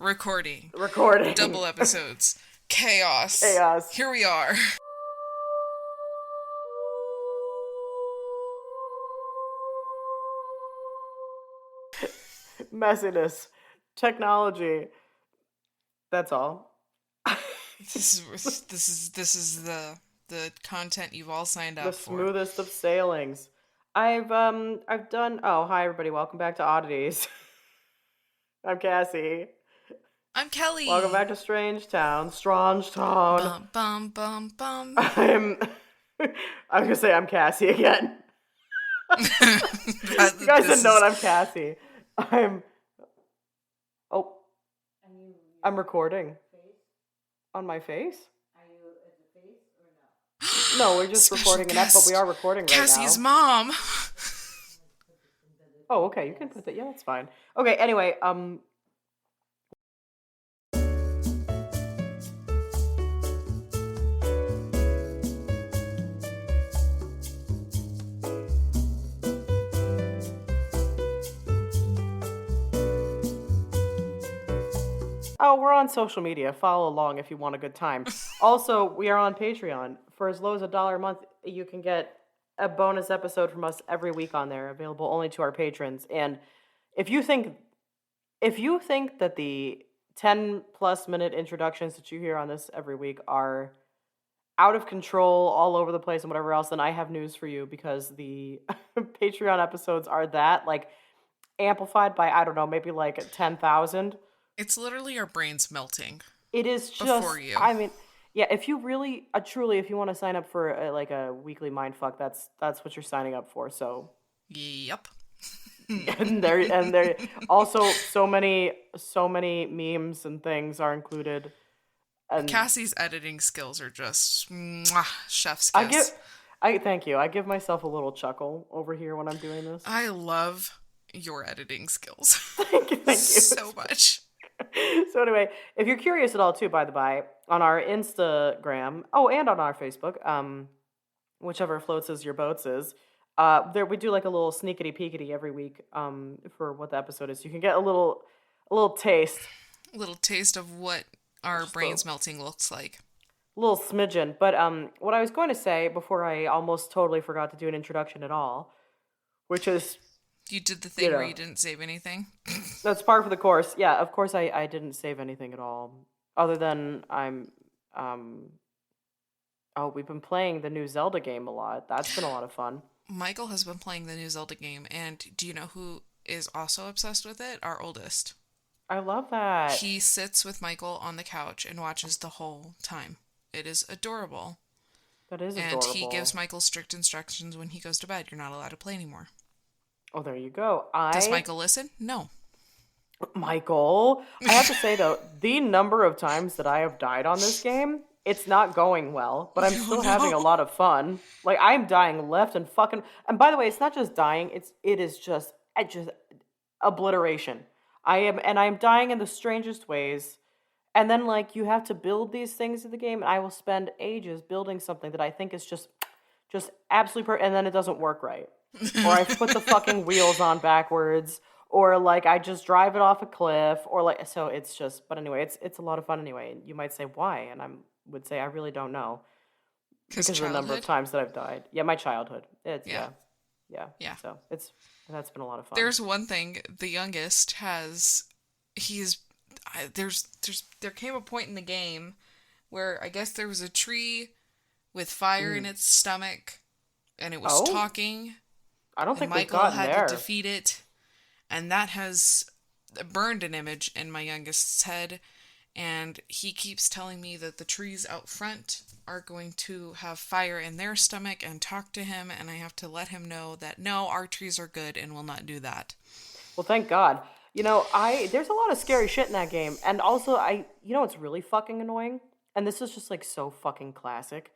Recording. Double episodes. Chaos. Here we are. Messiness. Technology. That's all. This is the content you've all signed up The for. smoothest of sailings. I've done. Oh, hi everybody. Welcome back to Oddities. I'm Cassie. I'm Kelly. Welcome back to Strange Town. Bum bum bum bum. I'm gonna say I'm Cassie again. You guys didn't know it. I'm Cassie. I'm recording. On my face? Are you at the face or no? No, we're just recording an app, but we are recording right now. Cassie's mom. Oh, okay. You can put that. Yeah, that's fine. Okay. Anyway, Oh, we're on social media. Follow along if you want a good time. Also, we are on Patreon. For as low as $1 a month, you can get a bonus episode from us every week on there, available only to our patrons. And if you think that the 10+ minute introductions that you hear on this every week are out of control, all over the place, and whatever else, then I have news for you, because the Patreon episodes are that, like, amplified by, I don't know, maybe like 10,000. It's literally our brains melting. It is just, before you. I mean, yeah, if you really, truly, if you want to sign up for a weekly mindfuck, that's what you're signing up for. So, yep. and there also so many memes and things are included. And Cassie's editing skills are just chef's kiss. Thank you. I give myself a little chuckle over here when I'm doing this. I love your editing skills. Thank you so much. So anyway, if you're curious at all too, by the by, on our Instagram, and on our Facebook, whichever floats as your boats is, there we do like a little sneakity peekity every week, for what the episode is. You can get a little taste. A little taste of what our brains melting looks like. A little smidgen. But what I was going to say before I almost totally forgot to do an introduction at all, which is, you did the thing where you didn't save anything? That's par for the course. Yeah, of course I didn't save anything at all. Other than we've been playing the new Zelda game a lot. That's been a lot of fun. Michael has been playing the new Zelda game, and do you know who is also obsessed with it? Our oldest. I love that. He sits with Michael on the couch and watches the whole time. It is adorable. That is adorable. And he gives Michael strict instructions when he goes to bed. You're not allowed to play anymore. Oh, there you go. Does Michael listen? No. Michael, I have to say, though, the number of times that I have died on this game, it's not going well, but I'm still having a lot of fun. Like, I'm dying left and fucking... And by the way, it's not just dying, it is just obliteration. I'm dying in the strangest ways. And then, like, you have to build these things in the game, and I will spend ages building something that I think is just absolutely perfect, and then it doesn't work right. Or I put the fucking wheels on backwards, or like I just drive it off a cliff, or like, so it's just, but anyway, it's a lot of fun anyway. You might say why, and I would say I really don't know, because of the number of times that I've died. Yeah, my childhood. Yeah. So that's been a lot of fun. There's one thing, the youngest there came a point in the game where I guess there was a tree with fire in its stomach, and it was talking. I don't think Michael we've gotten had to defeat it, and that has burned an image in my youngest's head, and he keeps telling me that the trees out front are going to have fire in their stomach and talk to him, and I have to let him know that no, our trees are good and will not do that. Well, thank God. You know, there's a lot of scary shit in that game, and also it's really fucking annoying, and this is just like so fucking classic.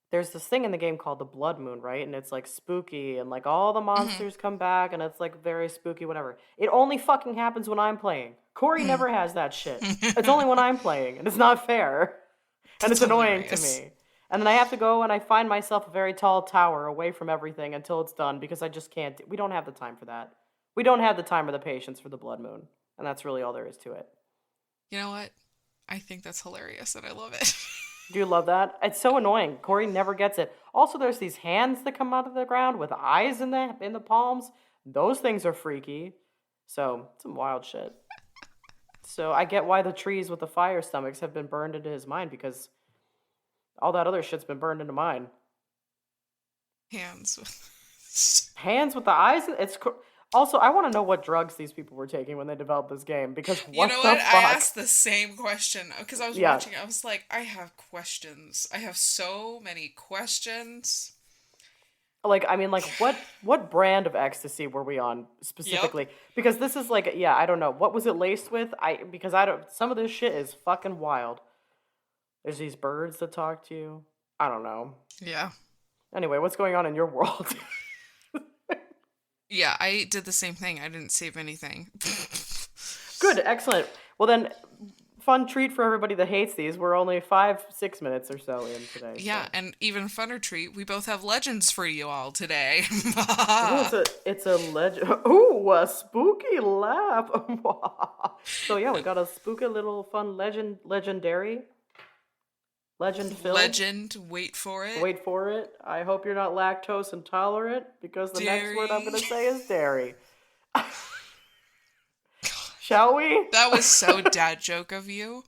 There's this thing in the game called the Blood Moon, right? And it's like spooky, and like all the monsters come back, and it's like very spooky, whatever. It only fucking happens when I'm playing. Corey never has that shit. It's only when I'm playing, and it's not fair. And it's annoying to me. And then I have to go and I find myself a very tall tower away from everything until it's done, because I just can't. We don't have the time for that. We don't have the time or the patience for the Blood Moon. And that's really all there is to it. You know what? I think that's hilarious and I love it. Do you love that? It's so annoying. Corey never gets it. Also, there's these hands that come out of the ground with eyes in the palms. Those things are freaky. So, some wild shit. So, I get why the trees with the fire stomachs have been burned into his mind because all that other shit's been burned into mine. Hands. Hands with the eyes. Also, I want to know what drugs these people were taking when they developed this game because You what know the what? I fuck? asked the same question because I was Yeah, watching. I was like, I have questions. I have so many questions. like I mean, like what brand of ecstasy were we on Yep. specifically? Because this is like, yeah, I don't know. What was it laced with? I don't. Some of this shit is fucking wild. There's these birds that talk to you. I don't know. Yeah. Anyway, what's going on in your world? Yeah, I did the same thing. I didn't save anything. Good, excellent. Well then, fun treat for everybody that hates these. We're only 5-6 minutes or so in today, Yeah, so. and even funner treat, we both have legends for you all today. Ooh, it's a legend. Ooh, a spooky laugh. So yeah, we got a spooky little fun legendary, legend filled. Legend, wait for it. Wait for it. I hope you're not lactose intolerant because the next word I'm Dairy. gonna say is dairy. Shall we? That was so dad joke of you.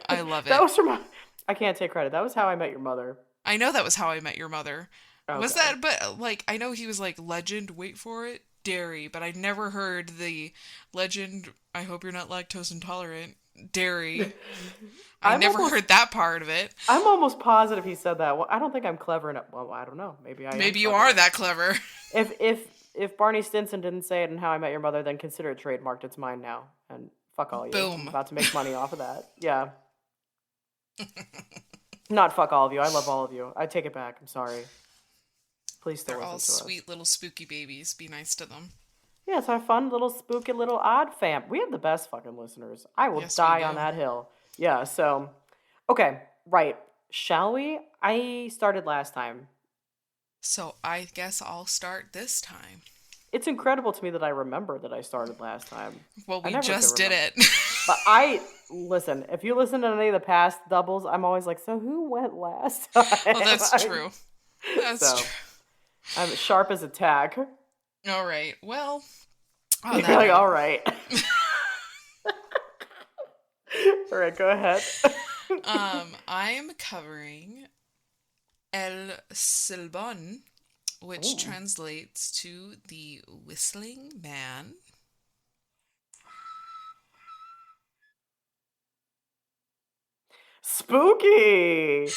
I love That it. was from. I can't take credit. That was How I Met Your Mother. I know that was How I Met Your Mother. Was Okay. that, but like, I know he was like, legend, wait for it, dairy, but I never heard the legend, I hope you're not lactose intolerant, dairy. I I'm never almost. heard that part of it. I'm almost positive he said that. Well, I don't think I'm clever enough. Well, I don't know. Maybe I am Maybe you clever are enough. that clever. If Barney Stinson didn't say it in How I Met Your Mother, then consider it trademarked. It's mine now, and fuck all you. I'm Boom. about to make money off of that. Yeah, not fuck all of you. I love all of you. I take it back. I'm sorry. Please still They're all listen to us. sweet little spooky babies. Be nice to them. Yeah, it's our fun little spooky little odd fam. We have the best fucking listeners. I will Yes, we die on do. that hill. Yeah. So, okay, right. Shall we? I started last time. So I guess I'll start this time. It's incredible to me that I remember that I started last time. Well, I we never could just did remember. it. But listen, if you listen to any of the past doubles, I'm always like, so who went last time? Well, that's true. That's So true. I'm sharp as a tack. All right. Well, on You're that like, note, all right. All right, go ahead. I'm covering El Silbon, which Ooh. translates to the whistling man. Spooky.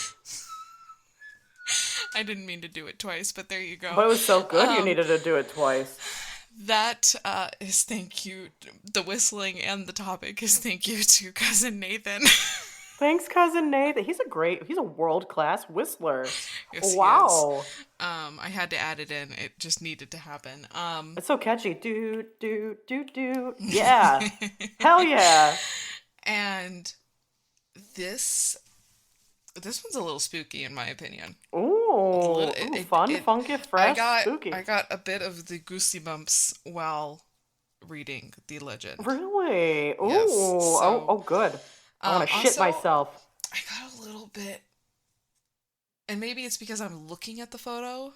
I didn't mean to do it twice, but there you go. But it was so good you Um, needed to do it twice. that is thank you. The whistling and the topic is thank you to cousin Nathan. Thanks, cousin Nate. He's a world-class whistler. Yes, he is. Wow. I had to add it in. It just needed to happen. It's so catchy. Do, do, do, do. Yeah. Hell yeah. And this this one's a little spooky in my opinion. A Ooh, little, ooh, fun, funky, fresh, spooky. I got a bit of the goosebumps while reading the legend. Really? Ooh, Yes. So, oh, good. I want to shit also myself. I got a little bit, and maybe it's because I'm looking at the photo,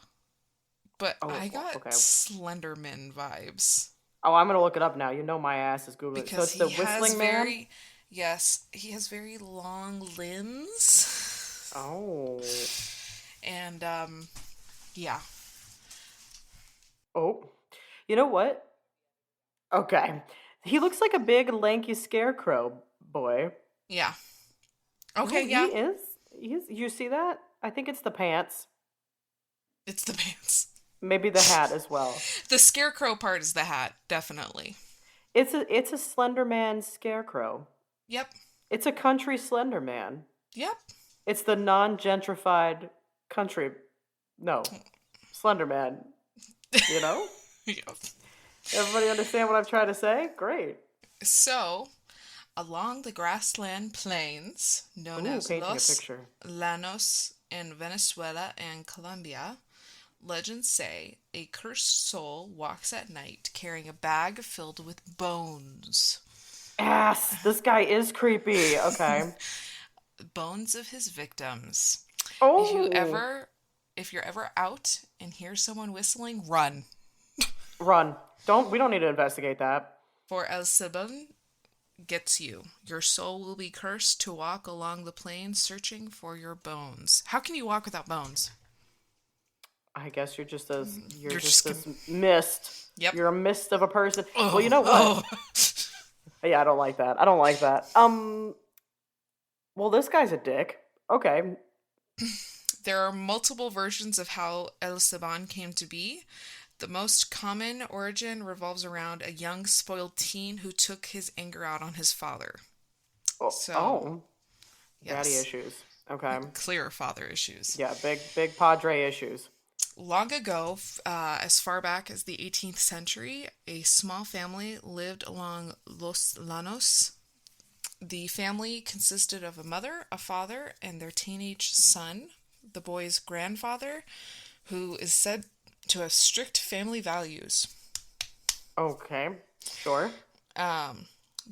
but Oh, I got okay. Slenderman vibes Oh, I'm gonna look it up now. You know my ass is Googling it. So because it's the he has Whistling Man? very, yes, he has very long limbs, Oh. and yeah, Oh. You know what? Okay. He looks like a big, lanky scarecrow boy. yeah. Oh, Okay, he yeah, is. You see that? I think it's the pants. it's the pants. Maybe the hat as well. The scarecrow part is the hat, definitely. It's a Slender Man scarecrow. Yep, It's a country Slender Man. yep. It's the non-gentrified country. No, Slender Man. You know? Yep. Everybody understand what I'm trying to say? Great. So, along the grassland plains known Ooh, as painting a Los picture. Llanos in Venezuela and Colombia, legends say a cursed soul walks at night carrying a bag filled with bones. Ass. This guy is creepy. Okay. Bones of his victims. If you Oh. ever if you're ever out and hear someone whistling, run. Run. We don't need to investigate that. For El Silbon gets you. Your soul will be cursed to walk along the plains searching for your bones. How can you walk without bones? I guess you're You're just just this mist. Yep. You're a mist of a person. Well, you Oh, know what? oh. Yeah, I don't like that. I don't like that. Well, this guy's a dick. Okay. There are multiple versions of how El Saban came to be. The most common origin revolves around a young, spoiled teen who took his anger out on his father. Oh, So, oh. Daddy yes, issues. Okay. clear father issues. Yeah, big padre issues. Long ago, as far back as the 18th century, a small family lived along Los Llanos. The family consisted of a mother, a father, and their teenage son, the boy's grandfather, who is said to have strict family values. Okay. Sure.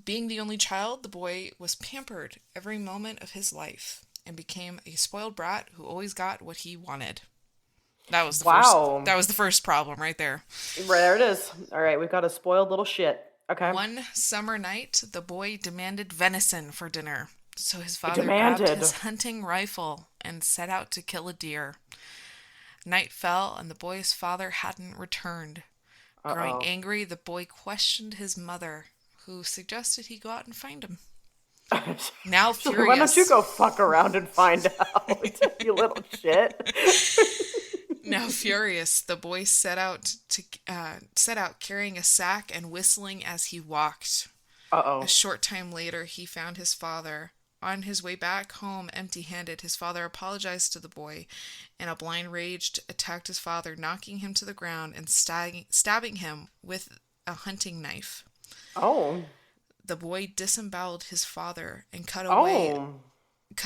Being the only child, the boy was pampered every moment of his life and became a spoiled brat who always got what he wanted. Wow. That was the first problem right there. There it is. All right, we've got a spoiled little shit. Okay. One summer night, the boy demanded venison for dinner. So his father grabbed Demanded. his hunting rifle and set out to kill a deer. Night fell and the boy's father hadn't returned. Growing Uh-oh. angry, the boy questioned his mother, who suggested he go out and find him. Now furious. Why don't you go fuck around and find out, you little shit? Now furious, the boy set out carrying a sack and whistling as he walked. Uh-oh. A short time later, he found his father. On his way back home, empty-handed, his father apologized to the boy. In a blind rage, attacked his father, knocking him to the ground and stabbing him with a hunting knife. Oh. The boy disemboweled his father and cut Oh.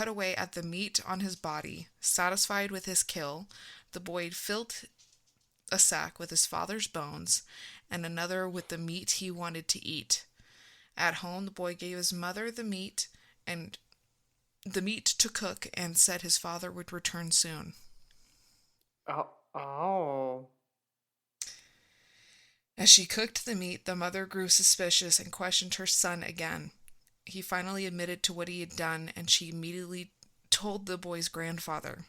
away at the meat on his body. Satisfied with his kill, the boy filled a sack with his father's bones and another with the meat he wanted to eat. At home, the boy gave his mother the meat to cook and said his father would return soon. Oh. Oh. As she cooked the meat, the mother grew suspicious and questioned her son again. He finally admitted to what he had done, and she immediately told the boy's grandfather.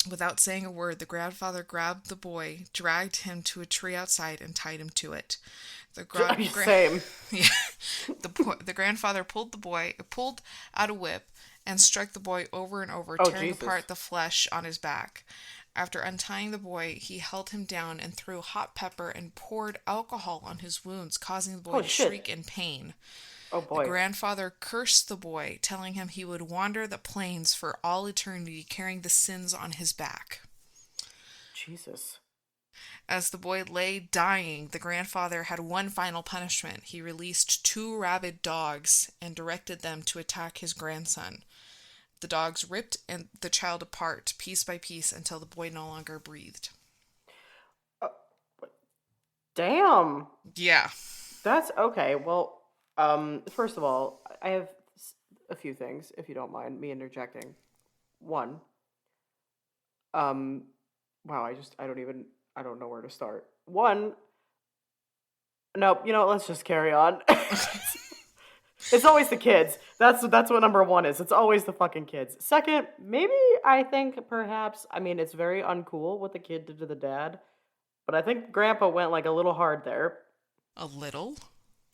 Without saying a word, the grandfather grabbed the boy, dragged him to a tree outside, and tied him to it. Same. Yeah. The grandfather pulled out a whip and struck the boy over and over, tearing apart the flesh on his back. After untying the boy, he held him down and threw hot pepper and poured alcohol on his wounds, causing the boy to shriek in pain. Oh boy. The grandfather cursed the boy, telling him he would wander the plains for all eternity, carrying the sins on his back. Jesus. As the boy lay dying, the grandfather had one final punishment. He released 2 rabid dogs and directed them to attack his grandson. The dogs ripped the child apart, piece by piece, until the boy no longer breathed. Damn. Yeah. That's okay. Well, first of all, I have a few things, if you don't mind me interjecting. One, wow, I don't know where to start. One, nope, let's just carry on. It's always the kids. That's what number one is. It's always the fucking kids. Second, maybe I think perhaps, it's very uncool what the kid did to the dad, but I think Grandpa went like a little hard there. A little?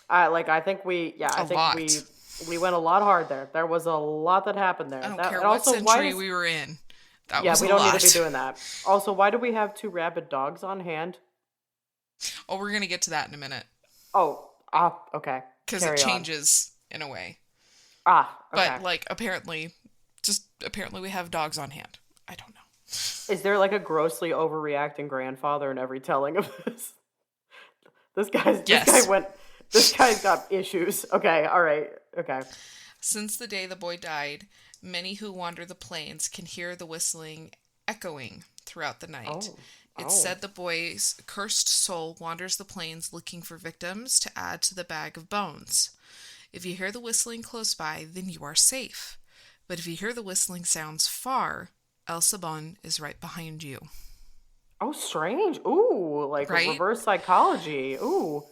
I think we went a lot hard there. There was a lot that happened there. I don't care what century we were in. We don't need to be doing that. Also, why do we have 2 rabid dogs on hand? Oh, we're gonna get to that in a minute. Oh, okay. Because it changes in a way. Okay. But apparently we have dogs on hand. I don't know. Is there like a grossly overreacting grandfather in every telling of this? This guy's got issues. Okay, all right, okay. Since the day the boy died, many who wander the plains can hear the whistling echoing throughout the night. It's said the boy's cursed soul wanders the plains looking for victims to add to the bag of bones. If you hear the whistling close by, then you are safe. But if you hear the whistling sounds far, El Silbon is right behind you. Oh, strange. Ooh, like a Right? reverse psychology. Ooh.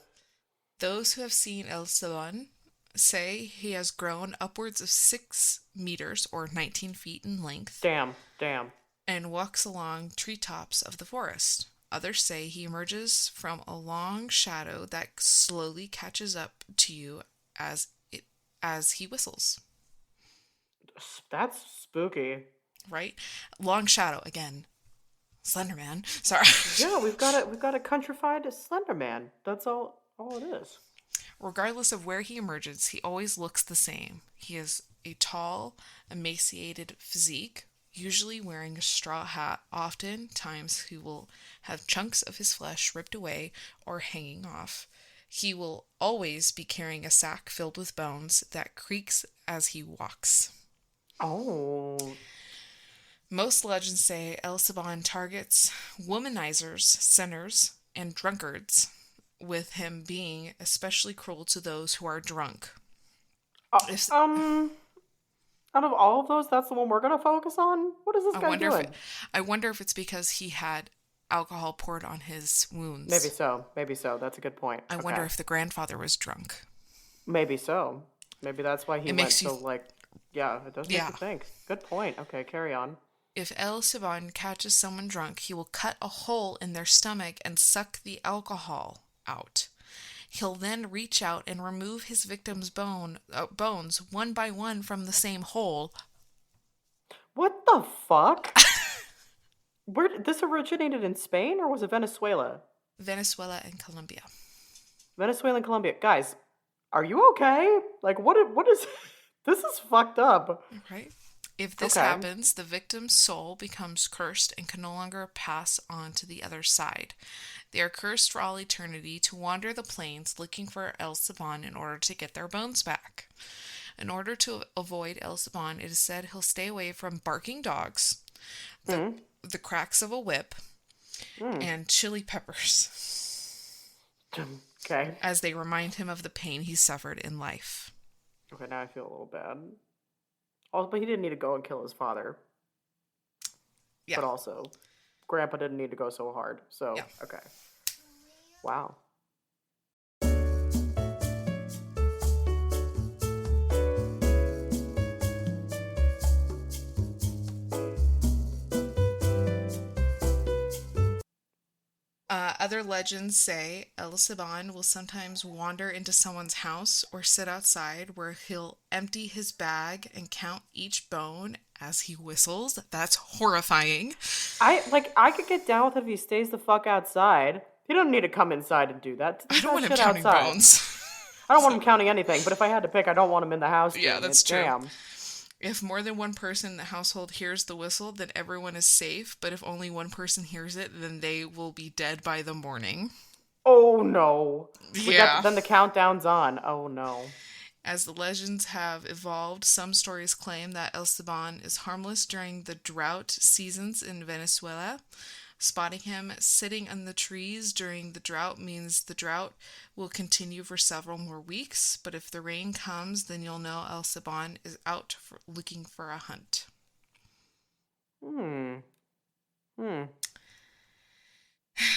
Those who have seen El Silbon say he has grown upwards of 6 meters or 19 feet in length Damn, damn. and walks along treetops of the forest. Others say he emerges from a long shadow that slowly catches up to you as as he whistles. That's spooky. Right? Long shadow again. Slender Man. Sorry. Yeah, we've got a countrified Slender Man. That's all it is. Regardless of where he emerges, he always looks the same. He has a tall, emaciated physique, usually wearing a straw hat. Oftentimes, he will have chunks of his flesh ripped away or hanging off. He will always be carrying a sack filled with bones that creaks as he walks. Oh. Most legends say El Silbon targets womanizers, sinners, and drunkards, with him being especially cruel to those who are drunk. If, Out of all of those, that's the one we're gonna focus on? What is this guy doing? I wonder if it's because he had alcohol poured on his wounds. Maybe so. Maybe so. That's a good point. I wonder if the grandfather was drunk. Maybe so. Maybe that's why he It went makes you so like. Yeah, it does make Yeah. you think. Good point. Okay, carry on. If El Silbon catches someone drunk, he will cut a hole in their stomach and suck the alcohol out. He'll then reach out and remove his victim's bones one by one from the same hole. What the fuck? Where did this originated in Spain or was it Venezuela? Venezuela and Colombia. Venezuela and Colombia. Guys, are you okay? Like what is this is fucked up. Right? If this Okay. happens, the victim's soul becomes cursed and can no longer pass on to the other side. They are cursed for all eternity to wander the plains looking for El Silbon in order to get their bones back. In order to avoid El Silbon, it is said he'll stay away from barking dogs, the cracks of a whip, and chili peppers, Okay. as they remind him of the pain he suffered in life. Okay, now I feel a little bad. Also, but he didn't need to go and kill his father. Yeah. But also, Grandpa didn't need to go so hard. So, Yeah. okay. Wow. Other legends say El Silbon will sometimes wander into someone's house or sit outside where he'll empty his bag and count each bone as he whistles. That's horrifying. I could get down with it if he stays the fuck outside. He don't need to come inside and do that. I Do don't want that him shit counting outside. bones. I don't want him counting anything, but if I had to pick, I don't want him in the house. Yeah, doing that's it. true. Damn. If more than one person in the household hears the whistle, then everyone is safe. But if only one person hears it, then they will be dead by the morning. Oh no. Yeah. Then the countdown's on. Oh no. As the legends have evolved, some stories claim that El Silbon is harmless during the drought seasons in Venezuela. Spotting him sitting in the trees during the drought means the drought will continue for several more weeks, but if the rain comes, then you'll know El Silbon is out looking for a hunt.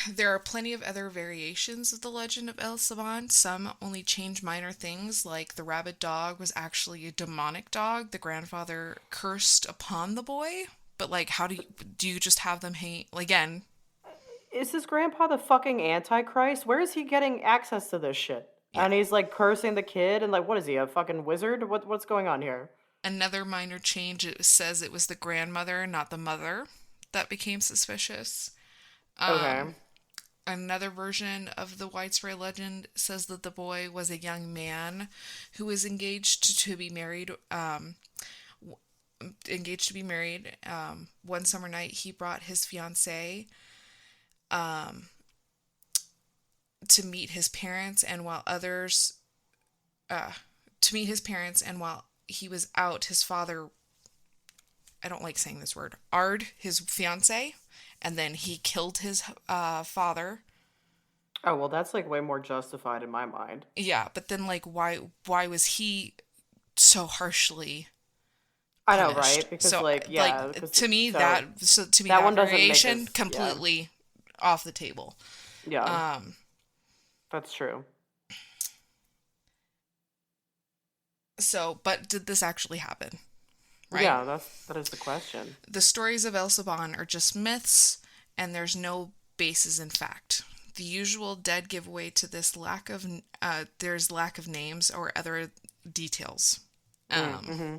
There are plenty of other variations of the legend of El Silbon. Some only change minor things, like the rabid dog was actually a demonic dog the grandfather cursed upon the boy. But like, how do you just have them hang again? Is his grandpa the fucking Antichrist? Where is he getting access to this shit? Yeah. And he's like cursing the kid and like, what is he, a fucking wizard? What's going on here? Another minor change, it says it was the grandmother, not the mother, that became suspicious. Okay. Another version of the widespread legend says that the boy was a young man who was engaged to be married. One summer night, he brought his fiancée to meet his parents, and while he was out, his father, I don't like saying this word, his fiancée, and then he killed his father. Oh, well, that's like way more justified in my mind. Yeah, but then like why was he so harshly I know, punished? right? Because So yeah, because to me so that that one doesn't make variation as yeah, completely off the table. yeah, Um that's true. so but did this actually happen? Right? Yeah, that is the question. The stories of El Saban are just myths and there's no basis in fact. The usual dead giveaway to this there's lack of names or other details. Um, Mm-hmm.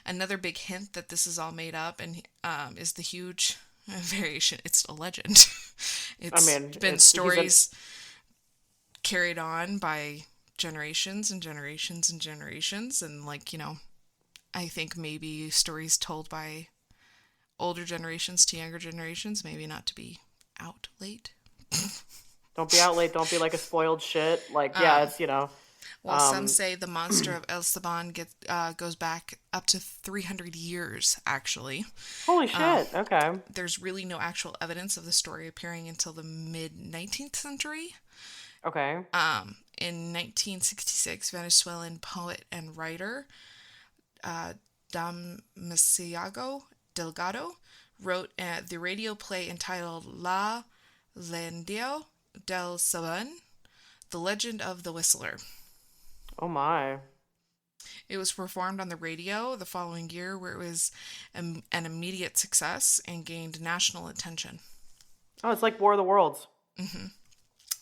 Another big hint that this is all made up and is the huge variation. It's a legend. I It's mean, been he's a stories carried on by generations and generations and generations, and like I think maybe stories told by older generations to younger generations, maybe not to be out late. don't be out late, don't be like a spoiled shit. Like, yeah, Um, it's well, some um, say the monster of El Saban goes back up to 300 years, actually. holy Uh, shit. Okay, there's really no actual evidence of the story appearing until the mid 19th century. okay, In 1966, Venezuelan poet and writer Damasiago Delgado wrote the radio play entitled La Leyenda del Saban, The Legend of the Whistler. oh my, It was performed on the radio the following year, where it was an immediate success and gained national attention. oh, it's like War of the Worlds.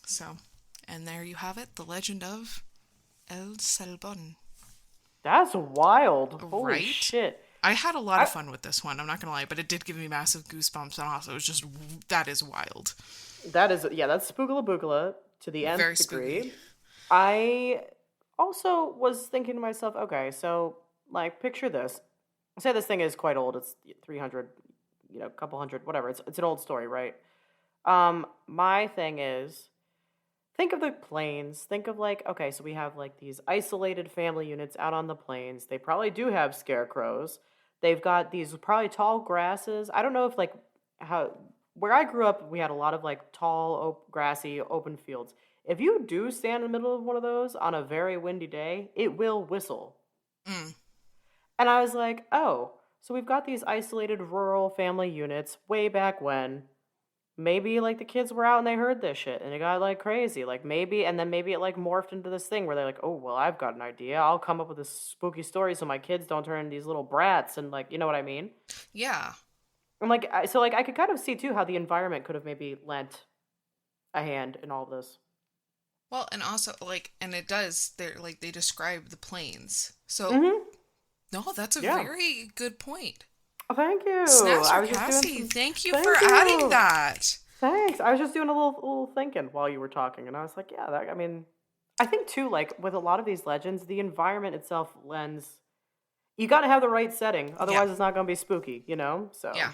So, and there you have it, the legend of El Silbon. That's wild. Holy Right? shit. I had a lot I of fun with this one, I'm not gonna lie, but it did give me massive goosebumps, and also it was just, that is wild. That is, yeah, that's spookala bookala to the nth Very spooky. degree. I also was thinking to myself, okay, so like picture this. Say this thing is quite old. It's 300, a couple hundred, whatever. It's an old story, right? My thing is think of the plains. Think of like, okay, so we have like these isolated family units out on the plains. They probably do have scarecrows. They've got these probably tall grasses. I don't know if like how where I grew up, we had a lot of like tall, grassy, open fields. If you do stand in the middle of one of those on a very windy day, it will whistle. Mm. And I was like, oh, so we've got these isolated rural family units way back when. Maybe like the kids were out and they heard this shit and it got like crazy. Like maybe, and then maybe it like morphed into this thing where they're like, oh, well, I've got an idea. I'll come up with this spooky story so my kids don't turn into these little brats. And like, you know what I mean? Yeah. And like, so like I could kind of see too how the environment could have maybe lent a hand in all of this. Well, and also, like, and it does, they're like, they describe the plains. So, Mm-hmm. no, that's a Yeah. very good point. Oh, thank you. Snaps I for was just doing Cassie, some. thank you Thank for adding you. that. Thanks. I was just doing a little thinking while you were talking, and I was like, yeah, I mean, I think too, like with a lot of these legends, the environment itself lends. You got to have the right setting, Yeah, otherwise it's not going to be spooky, you know. So, yeah.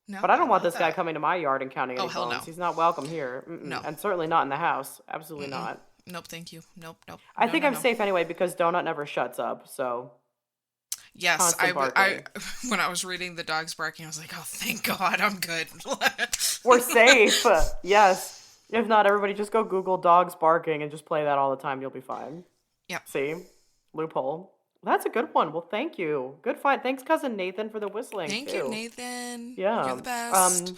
No, but I I don't want love this guy that. coming to my yard and counting Oh, any hell no. bones. He's not welcome here, No. and certainly not in the house. Absolutely Mm-mm. not. Nope, thank you. Nope, nope. I No, think no, I'm no. safe anyway because Donut never shuts up. So Yes, constant barking. when I was reading the dogs barking, I was like, oh, thank God, I'm good. We're safe. Yes. If not, everybody just go Google dogs barking and just play that all the time. You'll be fine. Yep. See? Loophole. That's a good one. Well, thank you. Good find. Thanks, cousin Nathan, for the whistling Thank you, too. Nathan. You're Yeah. the best.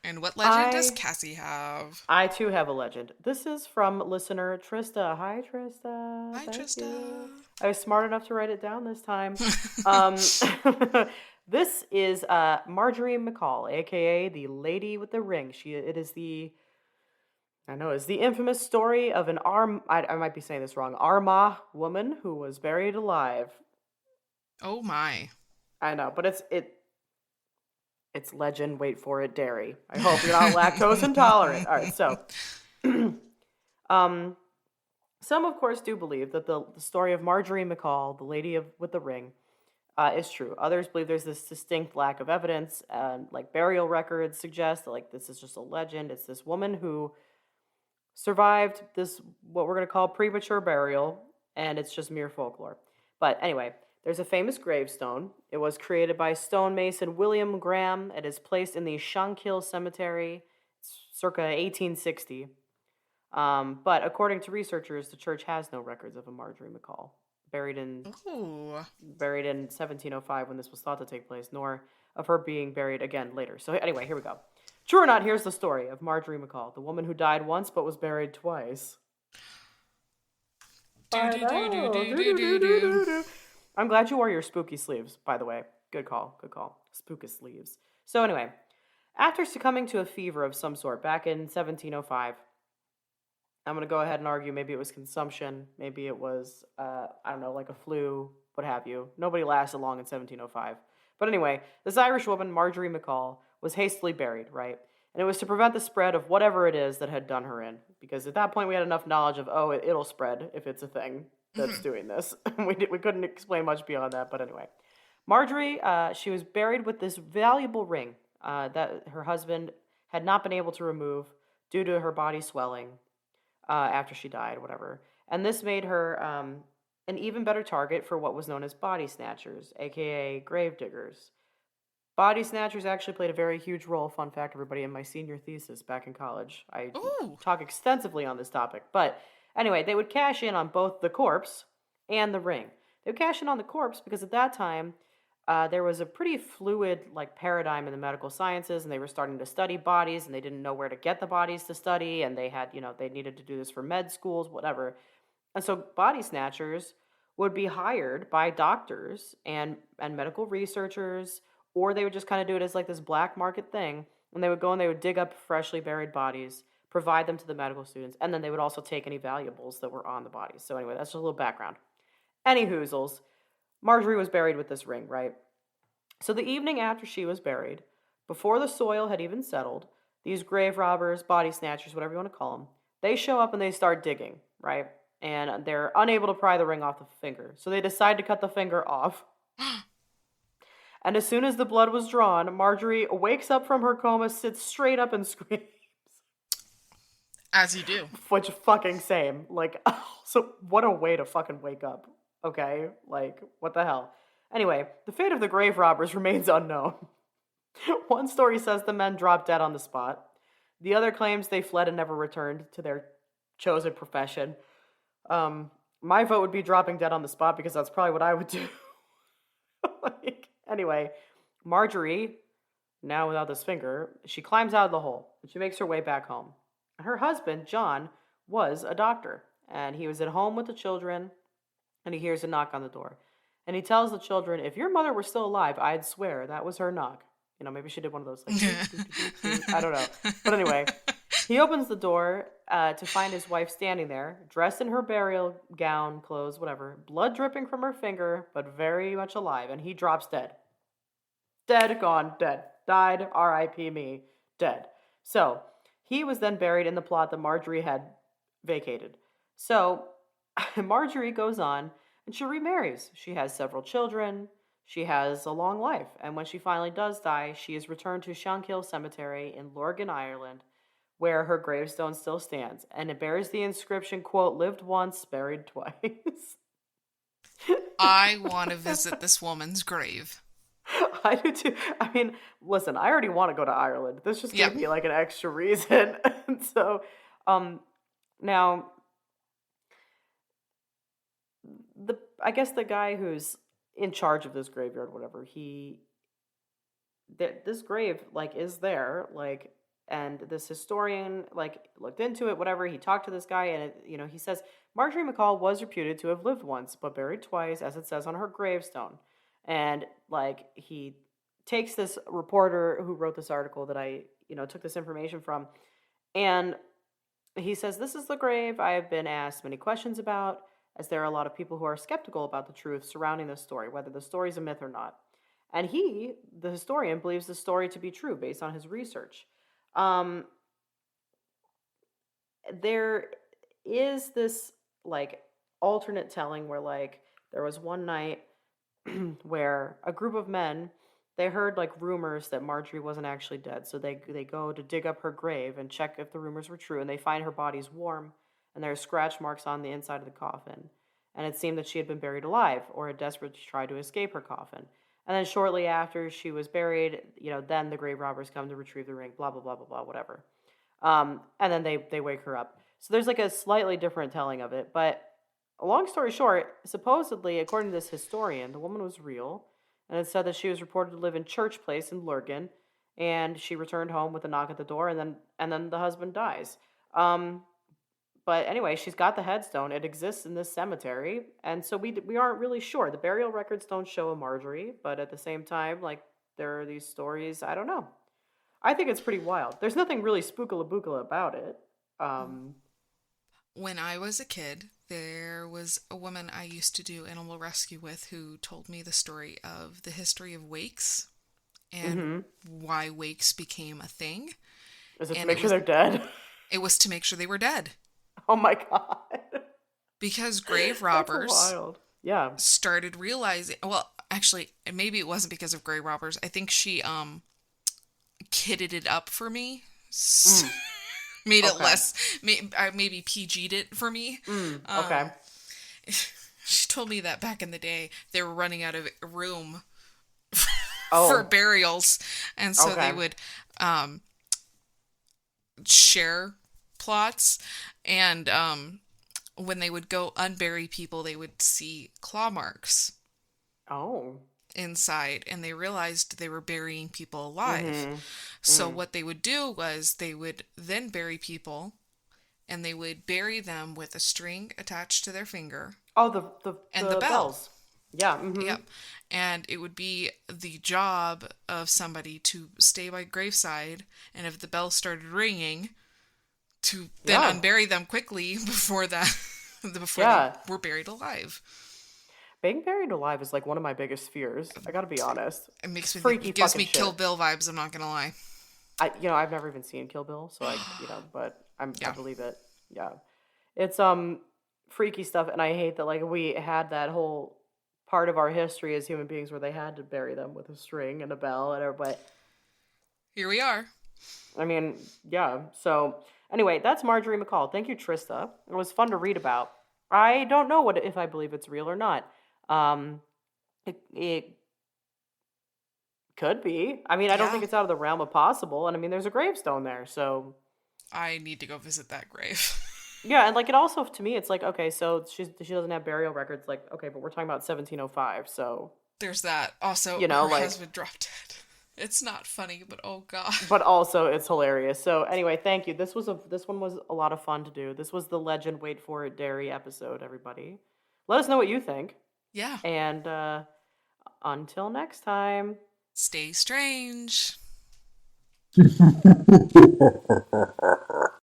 And what legend does I Cassie have? I too have a legend. This is from listener Trista. Hi, Trista. Hi, Thank Trista. you. I was smart enough to write it down this time. Um, this is Marjorie McCall, aka the Lady with the Ring. It is the I know it's the infamous story of an I might be saying this wrong. Armagh woman who was buried alive. Oh my. I know, but it's legend. Wait for it, dairy. I hope you're not lactose intolerant. All right, so um, some of course do believe that the story of Marjorie McCall, the Lady with the Ring, is true. Others believe there's this distinct lack of evidence, and like burial records suggest that like this is just a legend. It's this woman who survived this what we're going to call premature burial, and it's just mere folklore. But anyway, there's a famous gravestone. It was created by stonemason William Graham. It is placed in the Shankill Cemetery. It's circa 1860. But according to researchers, the church has no records of a Marjorie McCall buried in Ooh. buried in 1705 when this was thought to take place, nor of her being buried again later. So anyway, here we go. True or not, here's the story of Marjorie McCall, the woman who died once but was buried twice. Do I do do do know. do do do do. I'm glad you wore your spooky sleeves, by the way. Good call, good call. Spooky sleeves. So anyway, after succumbing to a fever of some sort back in 1705, I'm going to go ahead and argue maybe it was consumption, maybe it was, I don't know, like a flu, what have you. Nobody lasted long in 1705. But anyway, this Irish woman, Marjorie McCall, was hastily buried, right? And it was to prevent the spread of whatever it is that had done her in. Because at that point we had enough knowledge of, oh, it'll spread if it's a thing that's doing this. We couldn't explain much beyond that, but anyway. Marjorie, she was buried with this valuable ring that her husband had not been able to remove due to her body swelling after she died, whatever. And this made her an even better target for what was known as body snatchers, aka grave diggers. Body snatchers actually played a very huge role, fun fact, everybody, in my senior thesis back in college. I Ooh. talk extensively on this topic. But anyway, they would cash in on both the corpse and the ring. They would cash in on the corpse because at that time, there was a pretty fluid paradigm in the medical sciences, and they were starting to study bodies, and they didn't know where to get the bodies to study, and they had, they needed to do this for med schools, whatever. And so body snatchers would be hired by doctors and medical researchers, or they would just kind of do it as this black market thing, and they would go and they would dig up freshly buried bodies, provide them to the medical students, and then they would also take any valuables that were on the bodies. So anyway, that's just a little background. Any hoozles, Marjorie was buried with this ring, right? So the evening after she was buried, before the soil had even settled, these grave robbers, body snatchers, whatever you want to call them, they show up and they start digging, right? And they're unable to pry the ring off the finger. So they decide to cut the finger off. And as soon as the blood was drawn, Marjorie wakes up from her coma, sits straight up, and screams. As you do. Which fucking same. So what a way to fucking wake up. Okay? What the hell? Anyway, the fate of the grave robbers remains unknown. One story says the men dropped dead on the spot. The other claims they fled and never returned to their chosen profession. My vote would be dropping dead on the spot because that's probably what I would do. Anyway, Marjorie, now without this finger, she climbs out of the hole and she makes her way back home. Her husband, John, was a doctor, and he was at home with the children, and he hears a knock on the door. And he tells the children, if your mother were still alive, I'd swear that was her knock. Maybe she did one of those I don't know. But anyway, he opens the door to find his wife standing there, dressed in her burial gown, clothes, whatever, blood dripping from her finger, but very much alive, and he drops dead. Dead, gone, dead. Died, R.I.P. me, dead. So, he was then buried in the plot that Marjorie had vacated. So, Marjorie goes on, and she remarries. She has several children. She has a long life. And when she finally does die, she is returned to Shankill Cemetery in Lurgan, Ireland, where her gravestone still stands. And it bears the inscription, quote, lived once, buried twice. I want to visit this woman's grave. I do too. I mean, listen, I already want to go to Ireland. This just gave me an extra reason. And so, now, I guess the guy who's in charge of this graveyard, whatever, this grave, is there, and this historian, looked into it, whatever, he talked to this guy, and, he says, Marjorie McCall was reputed to have lived once, but buried twice, as it says on her gravestone. And, he takes this reporter who wrote this article that I, took this information from, and he says, this is the grave I have been asked many questions about, as there are a lot of people who are skeptical about the truth surrounding this story, whether the story is a myth or not. And he, the historian, believes the story to be true based on his research. There is this, alternate telling where, there was one night where a group of men, they heard, rumors that Marjorie wasn't actually dead. So they go to dig up her grave and check if the rumors were true, and they find her body's warm, and there are scratch marks on the inside of the coffin. And it seemed that she had been buried alive, or had desperately tried to escape her coffin. And then shortly after she was buried, then the grave robbers come to retrieve the ring, blah, blah, blah, blah, blah, whatever. And then they wake her up. So there's like a slightly different telling of it. But long story short, supposedly, according to this historian, the woman was real, and it said that she was reported to live in Church Place in Lurgan, and she returned home with a knock at the door, and then the husband dies. Um, but anyway, she's got the headstone. It exists in this cemetery, and so we aren't really sure. The burial records don't show a Marjorie, but at the same time, like there are these stories. I don't know. I think it's pretty wild. There's nothing really spookala bookala about it. Um, When I was a kid, there was a woman I used to do animal rescue with who told me the story of the history of wakes and why wakes became a thing. is it to And make sure they're dead? it was to make sure they were dead. Oh my god. Because grave That's robbers wild. Yeah. started realizing, well, actually, maybe it wasn't because of grave robbers. I think she kitted it up for me. Made it Okay. less, maybe PG'd it for me. Okay. She told me that back in the day, they were running out of room Oh. for burials, and so Okay. they would share plots, and when they would go unbury people, they would see claw marks Oh. inside, and they realized they were burying people alive. So what they would do was they would then bury people, and they would bury them with a string attached to their finger. Oh, And the the bell. bells. Yeah. Mm-hmm. Yep. And it would be the job of somebody to stay by graveside, and if the bell started ringing, to then Yeah. unbury them quickly before before Yeah. they were buried alive. Being buried alive is like one of my biggest fears. I gotta be honest. It makes me Freaky it gives fucking me Kill shit. Bill vibes, I'm not gonna lie. I've never even seen Kill Bill, so but I Yeah. believe it. Yeah. It's freaky stuff, and I hate that like we had that whole part of our history as human beings where they had to bury them with a string and a bell and everybody. Here we are. I mean, yeah. So anyway, that's Marjorie McCall. Thank you, Trista. It was fun to read about. I don't know if I believe it's real or not. It could be. I mean, I don't Yeah. think it's out of the realm of possible. And I mean, there's a gravestone there, so I need to go visit that grave. yeah. And like, it also to me, it's like okay, so she doesn't have burial records. Like, okay, but we're talking about 1705, so There's that. Also, you know, her like. husband dropped dead. It's not funny, but oh god. But also it's hilarious. So anyway, thank you. This one was a lot of fun to do. This was the Legend Wait for It DARY episode, everybody. Let us know what you think. Yeah. And until next time. Stay strange.